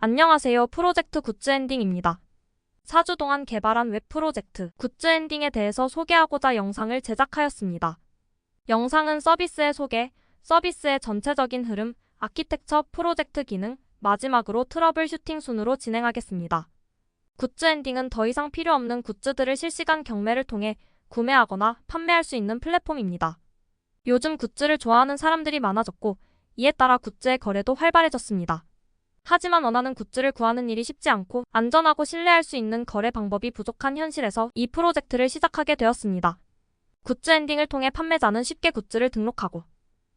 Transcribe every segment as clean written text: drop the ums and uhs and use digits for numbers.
안녕하세요. 프로젝트 굿즈 엔딩입니다. 4주 동안 개발한 웹 프로젝트 굿즈 엔딩에 대해서 소개하고자 영상을 제작하였습니다. 영상은 서비스의 소개, 서비스의 전체적인 흐름, 아키텍처, 프로젝트 기능, 마지막으로 트러블 슈팅 순으로 진행하겠습니다. 굿즈 엔딩은 더 이상 필요 없는 굿즈들을 실시간 경매를 통해 구매하거나 판매할 수 있는 플랫폼입니다. 요즘 굿즈를 좋아하는 사람들이 많아졌고, 이에 따라 굿즈의 거래도 활발해졌습니다. 하지만 원하는 굿즈를 구하는 일이 쉽지 않고 안전하고 신뢰할 수 있는 거래 방법이 부족한 현실에서 이 프로젝트를 시작하게 되었습니다. 굿즈 엔딩을 통해 판매자는 쉽게 굿즈를 등록하고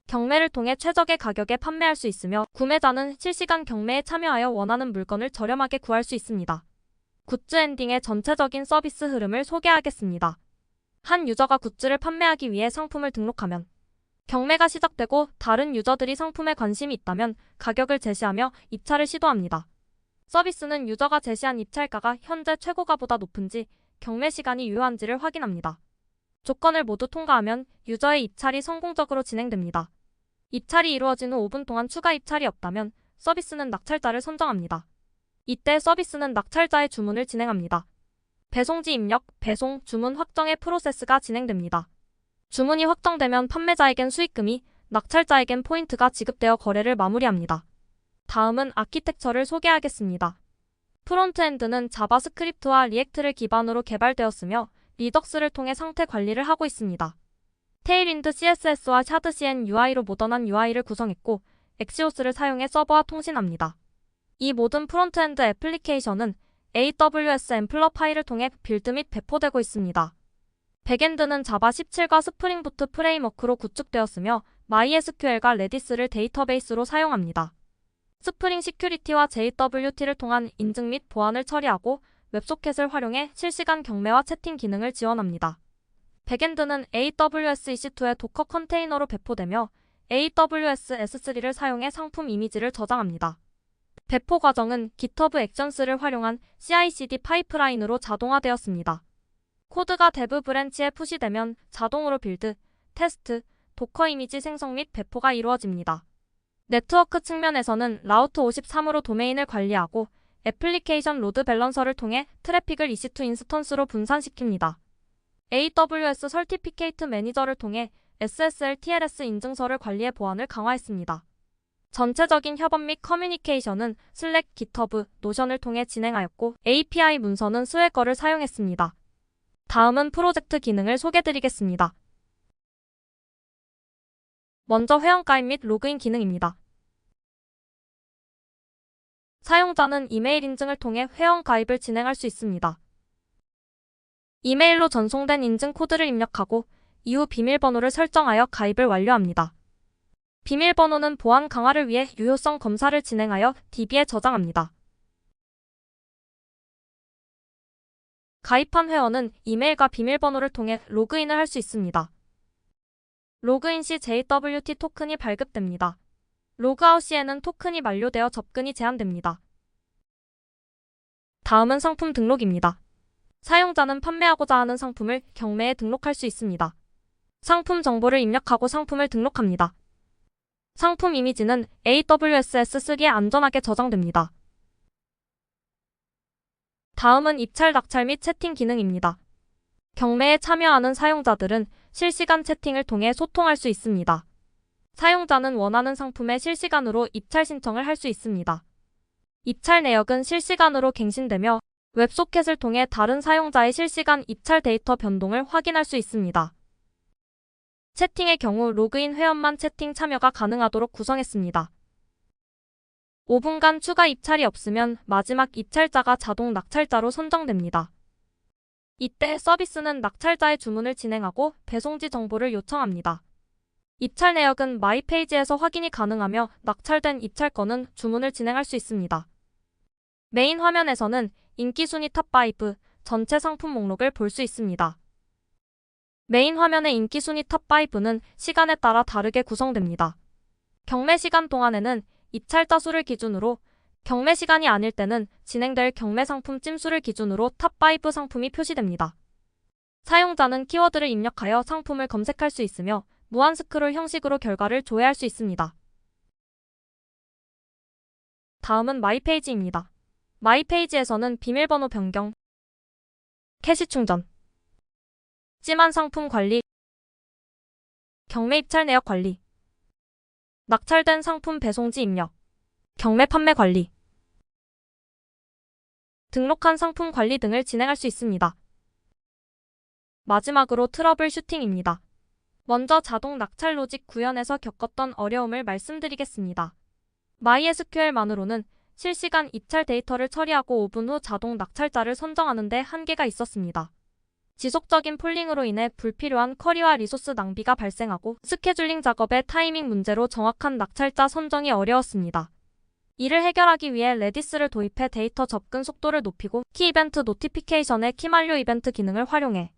경매를 통해 최적의 가격에 판매할 수 있으며 구매자는 실시간 경매에 참여하여 원하는 물건을 저렴하게 구할 수 있습니다. 굿즈 엔딩의 전체적인 서비스 흐름을 소개하겠습니다. 한 유저가 굿즈를 판매하기 위해 상품을 등록하면 경매가 시작되고 다른 유저들이 상품에 관심이 있다면 가격을 제시하며 입찰을 시도합니다. 서비스는 유저가 제시한 입찰가가 현재 최고가보다 높은지 경매 시간이 유효한지를 확인합니다. 조건을 모두 통과하면 유저의 입찰이 성공적으로 진행됩니다. 입찰이 이루어진 후 5분 동안 추가 입찰이 없다면 서비스는 낙찰자를 선정합니다. 이때 서비스는 낙찰자의 주문을 진행합니다. 배송지 입력, 배송, 주문 확정의 프로세스가 진행됩니다. 주문이 확정되면 판매자에겐 수익금이, 낙찰자에겐 포인트가 지급되어 거래를 마무리합니다. 다음은 아키텍처를 소개하겠습니다. 프론트엔드는 자바스크립트와 리액트를 기반으로 개발되었으며 리덕스를 통해 상태 관리를 하고 있습니다. 테일윈드 CSS와 샤드CN UI로 모던한 UI를 구성했고 엑시오스를 사용해 서버와 통신합니다. 이 모든 프론트엔드 애플리케이션은 AWS 앰플러 파일을 통해 빌드 및 배포되고 있습니다. 백엔드는 자바 17과 스프링 부트 프레임워크로 구축되었으며 MySQL과 레디스를 데이터베이스로 사용합니다. 스프링 시큐리티와 JWT를 통한 인증 및 보안을 처리하고 웹소켓을 활용해 실시간 경매와 채팅 기능을 지원합니다. 백엔드는 AWS EC2의 도커 컨테이너로 배포되며 AWS S3를 사용해 상품 이미지를 저장합니다. 배포 과정은 GitHub 액션스를 활용한 CI/CD 파이프라인으로 자동화되었습니다. 코드가 데브 브랜치에 푸시되면 자동으로 빌드, 테스트, 도커 이미지 생성 및 배포가 이루어집니다. 네트워크 측면에서는 라우트 53으로 도메인을 관리하고 애플리케이션 로드 밸런서를 통해 트래픽을 EC2 인스턴스로 분산시킵니다. AWS 설티피케이트 매니저를 통해 SSL TLS 인증서를 관리해 보안을 강화했습니다. 전체적인 협업 및 커뮤니케이션은 슬랙, GitHub, 노션을 통해 진행하였고 API 문서는 스웨거를 사용했습니다. 다음은 프로젝트 기능을 소개드리겠습니다. 먼저 회원가입 및 로그인 기능입니다. 사용자는 이메일 인증을 통해 회원가입을 진행할 수 있습니다. 이메일로 전송된 인증 코드를 입력하고 이후 비밀번호를 설정하여 가입을 완료합니다. 비밀번호는 보안 강화를 위해 유효성 검사를 진행하여 DB에 저장합니다. 가입한 회원은 이메일과 비밀번호를 통해 로그인을 할 수 있습니다. 로그인 시 JWT 토큰이 발급됩니다. 로그아웃 시에는 토큰이 만료되어 접근이 제한됩니다. 다음은 상품 등록입니다. 사용자는 판매하고자 하는 상품을 경매에 등록할 수 있습니다. 상품 정보를 입력하고 상품을 등록합니다. 상품 이미지는 AWS S3에 안전하게 저장됩니다. 다음은 입찰, 낙찰 및 채팅 기능입니다. 경매에 참여하는 사용자들은 실시간 채팅을 통해 소통할 수 있습니다. 사용자는 원하는 상품에 실시간으로 입찰 신청을 할 수 있습니다. 입찰 내역은 실시간으로 갱신되며 웹소켓을 통해 다른 사용자의 실시간 입찰 데이터 변동을 확인할 수 있습니다. 채팅의 경우 로그인 회원만 채팅 참여가 가능하도록 구성했습니다. 5분간 추가 입찰이 없으면 마지막 입찰자가 자동 낙찰자로 선정됩니다. 이때 서비스는 낙찰자의 주문을 진행하고 배송지 정보를 요청합니다. 입찰 내역은 마이 페이지에서 확인이 가능하며 낙찰된 입찰건은 주문을 진행할 수 있습니다. 메인 화면에서는 인기 순위 탑5 전체 상품 목록을 볼 수 있습니다. 메인 화면의 인기 순위 탑5는 시간에 따라 다르게 구성됩니다. 경매 시간 동안에는 입찰자 수를 기준으로, 경매 시간이 아닐 때는 진행될 경매 상품 찜수를 기준으로 탑5 상품이 표시됩니다. 사용자는 키워드를 입력하여 상품을 검색할 수 있으며 무한 스크롤 형식으로 결과를 조회할 수 있습니다. 다음은 마이페이지입니다. 마이페이지에서는 비밀번호 변경, 캐시 충전, 찜한 상품 관리, 경매 입찰 내역 관리, 낙찰된 상품 배송지 입력, 경매 판매 관리, 등록한 상품 관리 등을 진행할 수 있습니다. 마지막으로 트러블 슈팅입니다. 먼저 자동 낙찰 로직 구현에서 겪었던 어려움을 말씀드리겠습니다. MySQL만으로는 실시간 입찰 데이터를 처리하고 5분 후 자동 낙찰자를 선정하는 데 한계가 있었습니다. 지속적인 폴링으로 인해 불필요한 쿼리와 리소스 낭비가 발생하고 스케줄링 작업의 타이밍 문제로 정확한 낙찰자 선정이 어려웠습니다. 이를 해결하기 위해 레디스를 도입해 데이터 접근 속도를 높이고 키 이벤트 노티피케이션의 키 만료 이벤트 기능을 활용해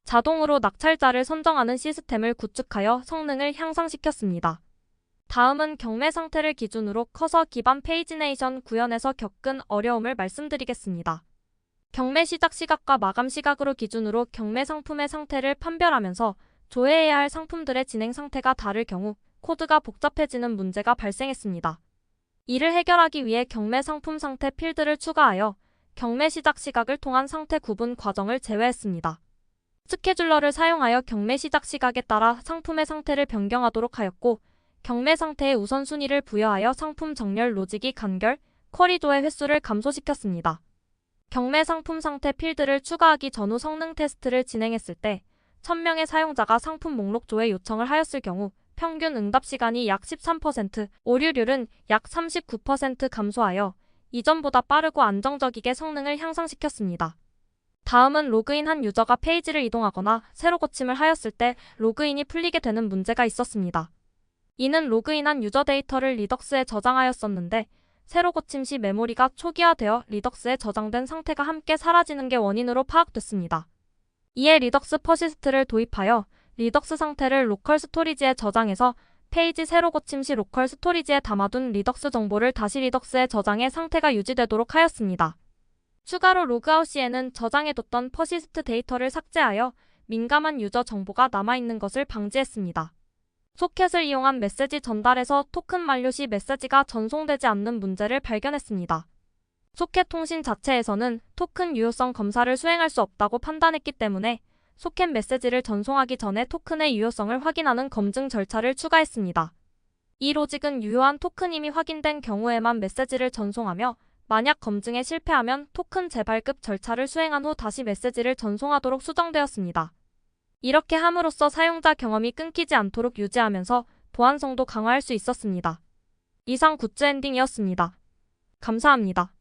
자동으로 낙찰자를 선정하는 시스템을 구축하여 성능을 향상시켰습니다. 다음은 경매 상태를 기준으로 커서 기반 페이지네이션 구현에서 겪은 어려움을 말씀드리겠습니다. 경매 시작 시각과 마감 시각으로 기준으로 경매 상품의 상태를 판별하면서 조회해야 할 상품들의 진행 상태가 다를 경우 코드가 복잡해지는 문제가 발생했습니다. 이를 해결하기 위해 경매 상품 상태 필드를 추가하여 경매 시작 시각을 통한 상태 구분 과정을 제외했습니다. 스케줄러를 사용하여 경매 시작 시각에 따라 상품의 상태를 변경하도록 하였고 경매 상태에 우선순위를 부여하여 상품 정렬 로직이 간결, 쿼리 조회 횟수를 감소시켰습니다. 경매 상품 상태 필드를 추가하기 전후 성능 테스트를 진행했을 때 1000명의 사용자가 상품 목록 조회 요청을 하였을 경우 평균 응답 시간이 약 13%, 오류율은 약 39% 감소하여 이전보다 빠르고 안정적이게 성능을 향상시켰습니다. 다음은 로그인한 유저가 페이지를 이동하거나 새로 고침을 하였을 때 로그인이 풀리게 되는 문제가 있었습니다. 이는 로그인한 유저 데이터를 리덕스에 저장하였었는데 새로 고침 시 메모리가 초기화되어 리덕스에 저장된 상태가 함께 사라지는 게 원인으로 파악됐습니다. 이에 리덕스 퍼시스트를 도입하여 리덕스 상태를 로컬 스토리지에 저장해서 페이지 새로 고침 시 로컬 스토리지에 담아둔 리덕스 정보를 다시 리덕스에 저장해 상태가 유지되도록 하였습니다. 추가로 로그아웃 시에는 저장해뒀던 퍼시스트 데이터를 삭제하여 민감한 유저 정보가 남아있는 것을 방지했습니다. 소켓을 이용한 메시지 전달에서 토큰 만료 시 메시지가 전송되지 않는 문제를 발견했습니다. 소켓 통신 자체에서는 토큰 유효성 검사를 수행할 수 없다고 판단했기 때문에 소켓 메시지를 전송하기 전에 토큰의 유효성을 확인하는 검증 절차를 추가했습니다. 이 로직은 유효한 토큰임이 확인된 경우에만 메시지를 전송하며 만약 검증에 실패하면 토큰 재발급 절차를 수행한 후 다시 메시지를 전송하도록 수정되었습니다. 이렇게 함으로써 사용자 경험이 끊기지 않도록 유지하면서 보안성도 강화할 수 있었습니다. 이상 굿즈 엔딩이었습니다. 감사합니다.